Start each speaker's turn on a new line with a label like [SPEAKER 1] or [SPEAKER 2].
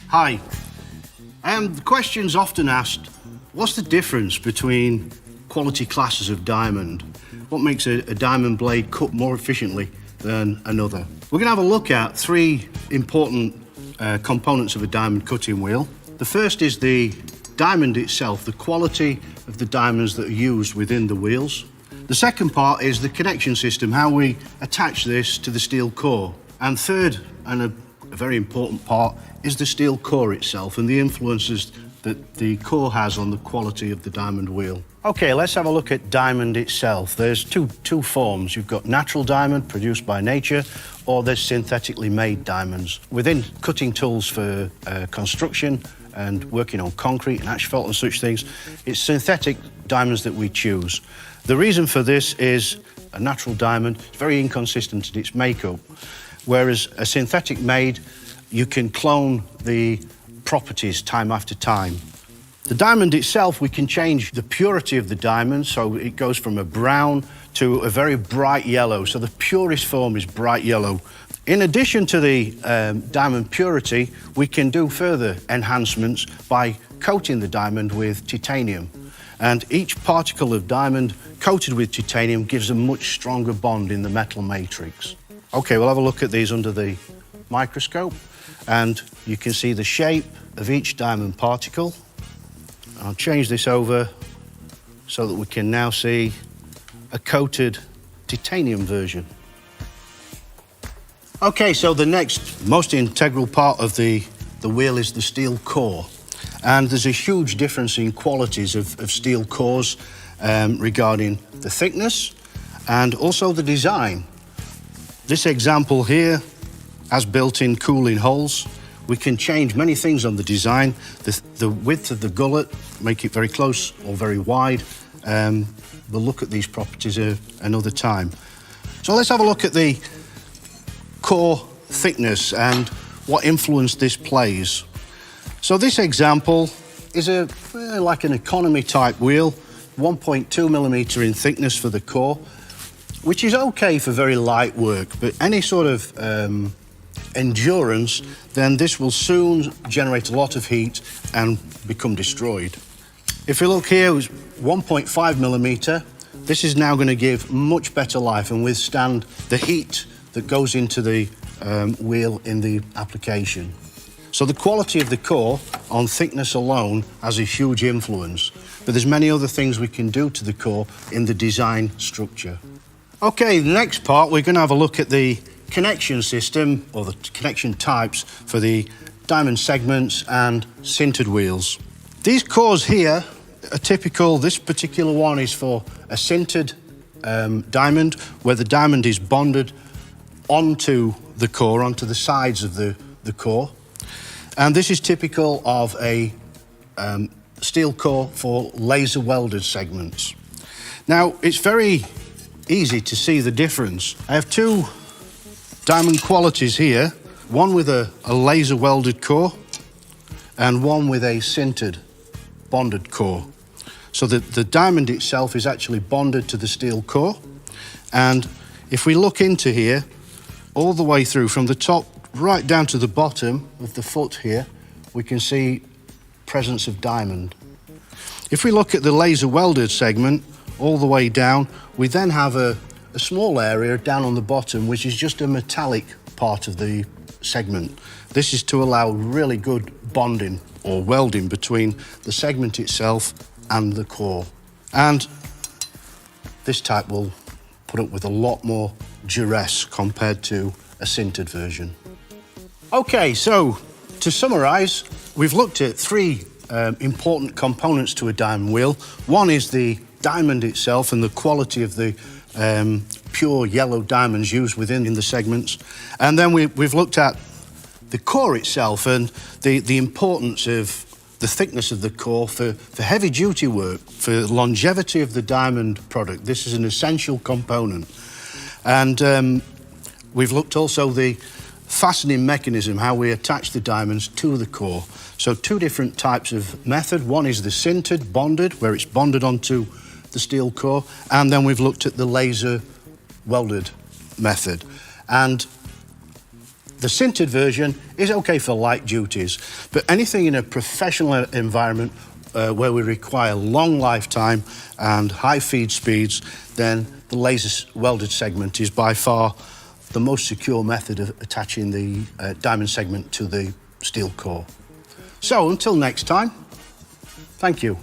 [SPEAKER 1] Hi. The question's often asked, what's the difference between quality classes of diamond? What makes a diamond blade cut more efficiently than another? We're going to have a look at three important components of a diamond cutting wheel. The first is the diamond itself, the quality of the diamonds that are used within the wheels. The second part is the connection system, how we attach this to the steel core. And third, and a very important part, is the steel core itself and the influences that the core has on the quality of the diamond wheel. Okay, let's have a look at diamond itself. There's two forms. You've got natural diamond produced by nature, or there's synthetically made diamonds. Within cutting tools for construction and working on concrete and asphalt and such things, it's synthetic diamonds that we choose. The reason for this is a natural diamond is very inconsistent in its makeup, whereas a synthetic made, you can clone the properties time after time. The diamond itself, we can change the purity of the diamond, so it goes from a brown to a very bright yellow. So the purest form is bright yellow. In addition to the diamond purity, we can do further enhancements by coating the diamond with titanium. And each particle of diamond coated with titanium gives a much stronger bond in the metal matrix. Okay, we'll have a look at these under the microscope, and you can see the shape of each diamond particle. I'll change this over so that we can now see a coated titanium version. Okay, so the next most integral part of the wheel is the steel core. And there's a huge difference in qualities of steel cores regarding the thickness and also the design. This example here has built-in cooling holes. We can change many things on the design. The width of the gullet, make it very close or very wide. We'll look at these properties another time. So let's have a look at the core thickness and what influence this plays. So this example is like an economy type wheel, 1.2 millimeter in thickness for the core, which is okay for very light work, but any sort of endurance, then this will soon generate a lot of heat and become destroyed. If we look here, it's 1.5 millimeter. This is now going to give much better life and withstand the heat that goes into the wheel in the application. So the quality of the core on thickness alone has a huge influence, but there's many other things we can do to the core in the design structure. Okay, the next part, we're going to have a look at the connection system, or the connection types for the diamond segments and sintered wheels. These cores here are typical. This particular one is for a sintered diamond, where the diamond is bonded onto the core, onto the sides of the core. And this is typical of a steel core for laser welded segments. Now, it's very easy to see the difference. I have two diamond qualities here, one with a laser welded core and one with a sintered bonded core. So the diamond itself is actually bonded to the steel core. And if we look into here, all the way through from the top right down to the bottom of the foot here, we can see presence of diamond. If we look at the laser welded segment all the way down, we then have a small area down on the bottom, which is just a metallic part of the segment. This is to allow really good bonding or welding between the segment itself and the core. And this type will put up with a lot more duress compared to a sintered version. Okay, so to summarize, we've looked at three important components to a diamond wheel. One is the diamond itself and the quality of the pure yellow diamonds used within the segments. And then we've looked at the core itself and the importance of the thickness of the core for heavy duty work, for longevity of the diamond product. This is an essential component. And we've looked also the fastening mechanism, how we attach the diamonds to the core. So two different types of method. One is the sintered, bonded, where it's bonded onto the steel core. And then we've looked at the laser welded method. And The sintered version is okay for light duties, but anything in a professional environment where we require long lifetime and high feed speeds, then the laser welded segment is by far the most secure method of attaching the diamond segment to the steel core. So until next time, thank you.